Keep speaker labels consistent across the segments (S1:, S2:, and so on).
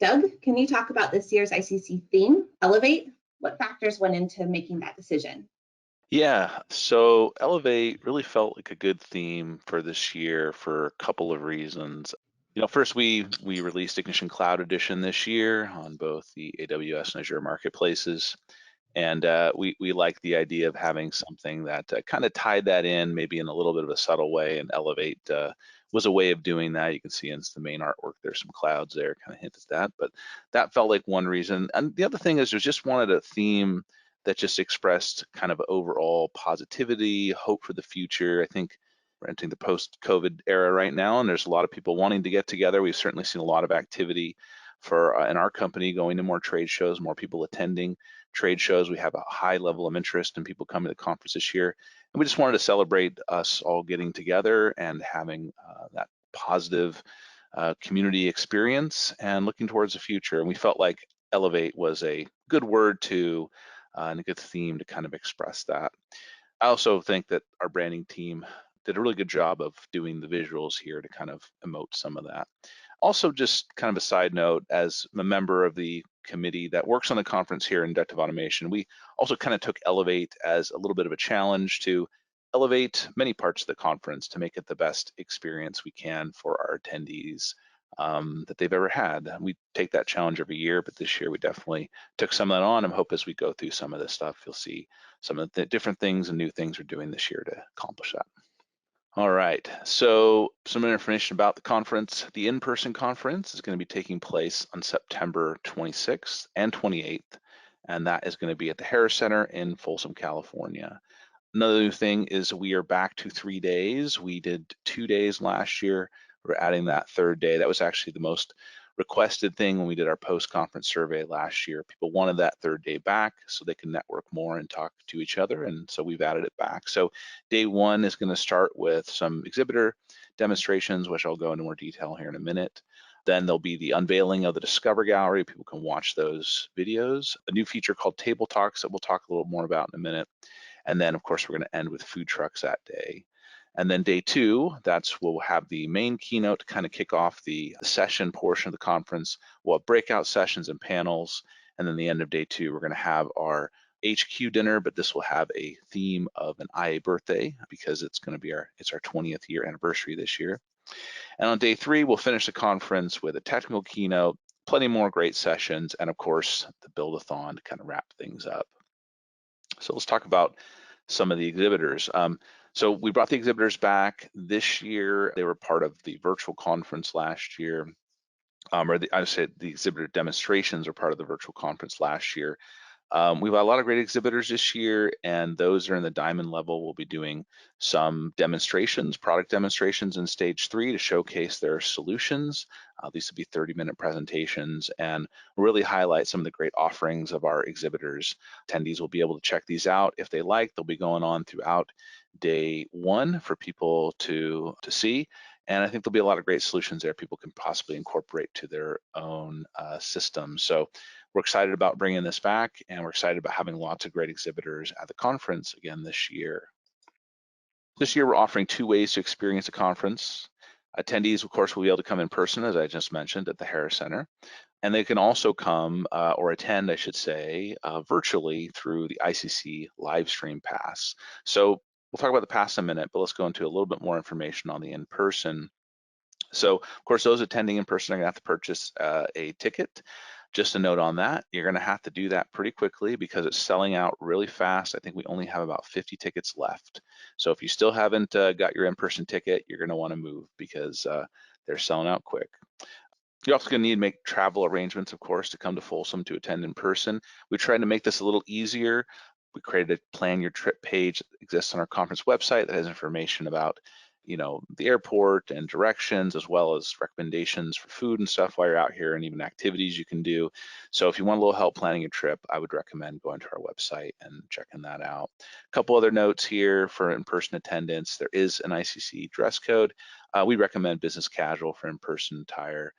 S1: Doug, can you talk about this year's ICC theme, Elevate? What factors went into making that decision?
S2: Yeah, so Elevate really felt like a good theme for this year for a couple of reasons. First we released Ignition Cloud Edition this year on both the AWS and Azure marketplaces, and we like the idea of having something that kind of tied that in, maybe in a little bit of a subtle way. And Elevate was a way of doing that. You can see in the main artwork there's some clouds there, kind of hint at that. But that felt like one reason. And the other thing is, we just wanted a theme that just expressed kind of overall positivity, hope for the future. I think we're entering the post-COVID era right now, and there's a lot of people wanting to get together. We've certainly seen a lot of activity for in our company, going to more trade shows, more people attending trade shows. We have a high level of interest in people coming to the conference this year, and we just wanted to celebrate us all getting together and having that positive community experience and looking towards the future. And we felt like Elevate was a good word to and a good theme to kind of express that. I also think that our branding team did a really good job of doing the visuals here to kind of emote some of that. Also, just kind of a side note, as a member of the committee that works on the conference here in Inductive Automation, we also kind of took Elevate as a little bit of a challenge to elevate many parts of the conference to make it the best experience we can for our attendees that they've ever had. We take that challenge every year, but this year we definitely took some of that on, and hope as we go through some of this stuff, you'll see some of the different things and new things we're doing this year to accomplish that. All right, so some information about the conference. The in-person conference is going to be taking place on September 26th and 28th, and that is going to be at the Harris Center in Folsom, California. Another new thing is we are back to 3 days. We did 2 days last year. We're adding that third day. That was actually the most requested thing when we did our post-conference survey last year. People wanted that third day back so they can network more and talk to each other, and so we've added it back. So day one is going to start with some exhibitor demonstrations, which I'll go into more detail here in a minute. Then there'll be the unveiling of the Discover Gallery. People can watch those videos. A new feature called Table Talks that we'll talk a little more about in a minute. And then, of course, we're going to end with food trucks that day. And then day two, we'll have the main keynote to kind of kick off the session portion of the conference. We'll have breakout sessions and panels. And then the end of day two, we're going to have our HQ dinner, but this will have a theme of an IA birthday because it's going to be our 20th year anniversary this year. And on day three, we'll finish the conference with a technical keynote, plenty more great sessions, and of course, the build-a-thon to kind of wrap things up. So let's talk about some of the exhibitors. So we brought the exhibitors back this year. They were part of the virtual conference last year, I said the exhibitor demonstrations are part of the virtual conference last year. We've got a lot of great exhibitors this year, and those that are in the diamond level will be doing some demonstrations, product demonstrations in stage 3 to showcase their solutions. These will be 30-minute presentations and really highlight some of the great offerings of our exhibitors. Attendees will be able to check these out if they like. They'll be going on throughout day 1 for people to see. And I think there'll be a lot of great solutions there people can possibly incorporate to their own system. So we're excited about bringing this back, and we're excited about having lots of great exhibitors at the conference again this year. This year, we're offering 2 ways to experience the conference. Attendees, of course, will be able to come in person, as I just mentioned, at the Harris Center. And they can also come or attend, I should say, virtually through the ICC Livestream Pass. So we'll talk about the pass in a minute, but let's go into a little bit more information on the in-person. So, of course, those attending in person are going to have to purchase a ticket. Just a note on that, you're going to have to do that pretty quickly because it's selling out really fast. I think we only have about 50 tickets left. So if you still haven't got your in-person ticket, you're going to want to move because they're selling out quick. You're also going to need to make travel arrangements, of course, to come to Folsom to attend in person. We tried to make this a little easier. We created a plan your trip page that exists on our conference website that has information about the airport and directions, as well as recommendations for food and stuff while you're out here, and even activities you can do. So if you want a little help planning your trip, I would recommend going to our website and checking that out. A couple other notes here for in-person attendance. There is an ICC dress code. We recommend business casual for in-person attire.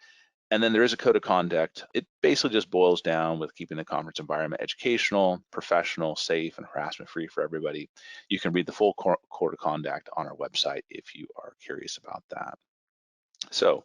S2: And then there is a code of conduct. It basically just boils down with keeping the conference environment educational, professional, safe, and harassment-free for everybody. You can read the full code of conduct on our website if you are curious about that. So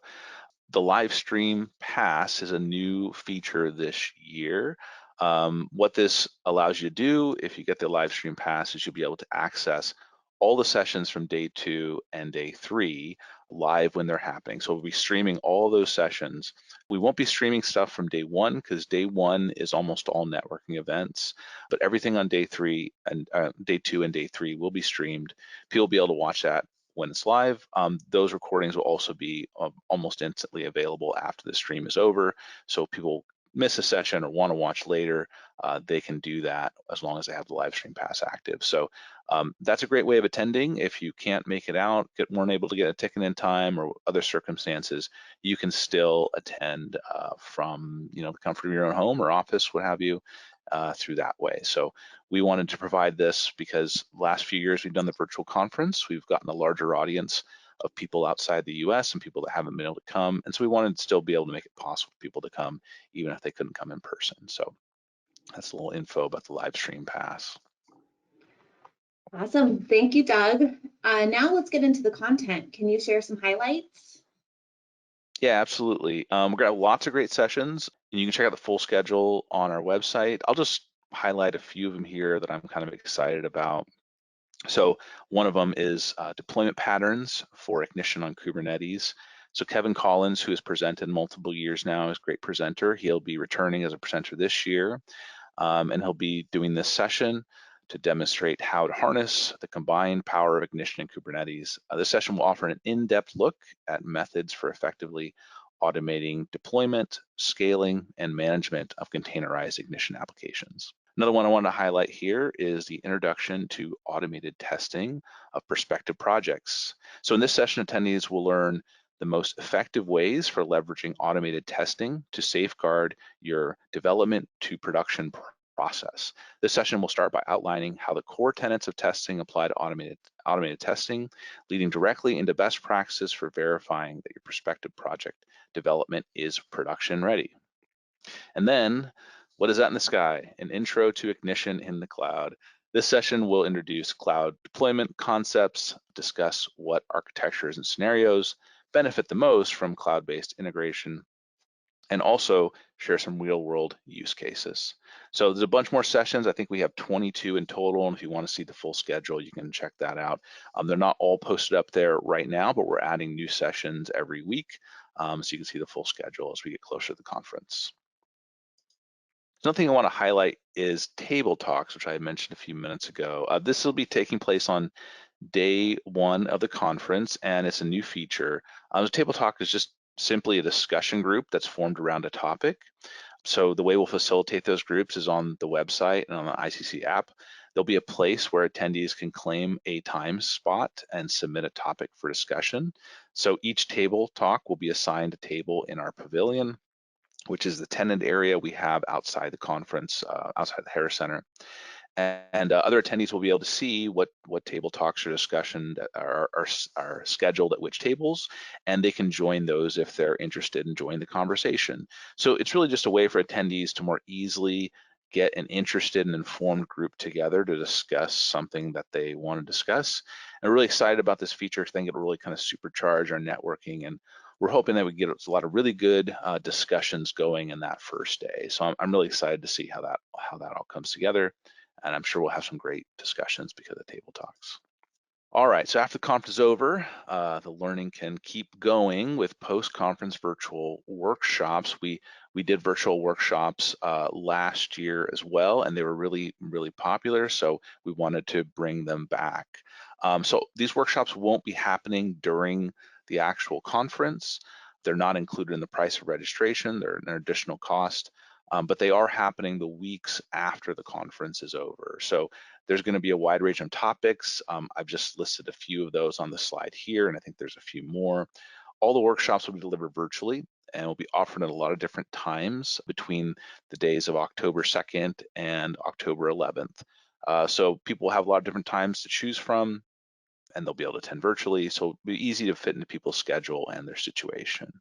S2: The live stream pass is a new feature this year. What this allows you to do, if you get the live stream pass, is you'll be able to access all the sessions from day 2 and day 3 live when they're happening. So we'll be streaming all those sessions. We won't be streaming stuff from day 1 because day 1 is almost all networking events, but everything on day 3 and day 2 and day 3 will be streamed. People will be able to watch that when it's live. Those recordings will also be almost instantly available after the stream is over. So if people miss a session or want to watch later, they can do that as long as they have the live stream pass active. So that's a great way of attending. If you can't make it out, weren't able to get a ticket in time or other circumstances, you can still attend from the comfort of your own home or office, what have you, through that way. So we wanted to provide this because last few years we've done the virtual conference. We've gotten a larger audience of people outside the US and people that haven't been able to come. And so we wanted to still be able to make it possible for people to come even if they couldn't come in person. So that's a little info about the live stream pass.
S1: Awesome. Thank you, Doug. Now let's get into the content. Can you share some highlights?
S2: Yeah, absolutely. We're gonna have lots of great sessions, and you can check out the full schedule on our website. I'll just highlight a few of them here that I'm kind of excited about. So one of them is deployment patterns for Ignition on Kubernetes. So Kevin Collins, who has presented multiple years now, is a great presenter. He'll be returning as a presenter this year, and he'll be doing this session to demonstrate how to harness the combined power of Ignition and Kubernetes. This session will offer an in-depth look at methods for effectively automating deployment, scaling, and management of containerized Ignition applications. Another one I want to highlight here is the introduction to automated testing of prospective projects. So in this session, attendees will learn the most effective ways for leveraging automated testing to safeguard your development to production process. This session will start by outlining how the core tenets of testing apply to automated testing, leading directly into best practices for verifying that your prospective project development is production ready. And then, what is that in the sky? An intro to Ignition in the cloud. This session will introduce cloud deployment concepts, discuss what architectures and scenarios benefit the most from cloud-based integration, and also share some real-world use cases. So there's a bunch more sessions. I think we have 22 in total, and if you want to see the full schedule, you can check that out. They're not all posted up there right now, but we're adding new sessions every week, so you can see the full schedule as we get closer to the conference. Another thing I want to highlight is table talks, which I mentioned a few minutes ago. This will be taking place on day 1 of the conference, and it's a new feature. The table talk is just simply a discussion group that's formed around a topic. So the way we'll facilitate those groups is on the website and on the ICC app. There'll be a place where attendees can claim a time spot and submit a topic for discussion. So each table talk will be assigned a table in our pavilion, which is the tenant area we have outside the conference, outside the Harris Center. And other attendees will be able to see what table talks or discussion are scheduled at which tables, and they can join those if they're interested in joining the conversation. So it's really just a way for attendees to more easily get an interested and informed group together to discuss something that they want to discuss. And we're really excited about this feature. I think it'll really kind of supercharge our networking, and we're hoping that we get a lot of really good discussions going in that first day. So I'm really excited to see how that all comes together. And I'm sure we'll have some great discussions because of table talks. All right, so after the conference is over, the learning can keep going with post-conference virtual workshops. We did virtual workshops last year as well, and they were really, really popular, so we wanted to bring them back. So these workshops won't be happening during the actual conference. They're not included in the price of registration. They're an additional cost. But they are happening the weeks after the conference is over. So there's going to be a wide range of topics. I've just listed a few of those on the slide here, and I think there's a few more. All the workshops will be delivered virtually and will be offered at a lot of different times between the days of October 2nd and October 11th. So people will have a lot of different times to choose from, and they'll be able to attend virtually. So it'll be easy to fit into people's schedule and their situation.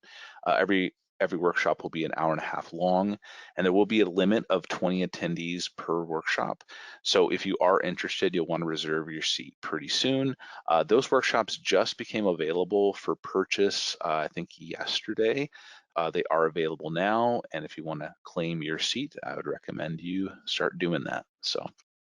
S2: Every Every workshop will be an hour and a half long, and there will be a limit of 20 attendees per workshop. So if you are interested, you'll want to reserve your seat pretty soon. Those workshops just became available for purchase, I think yesterday. They are available now, and if you want to claim your seat, I would recommend you start doing that. So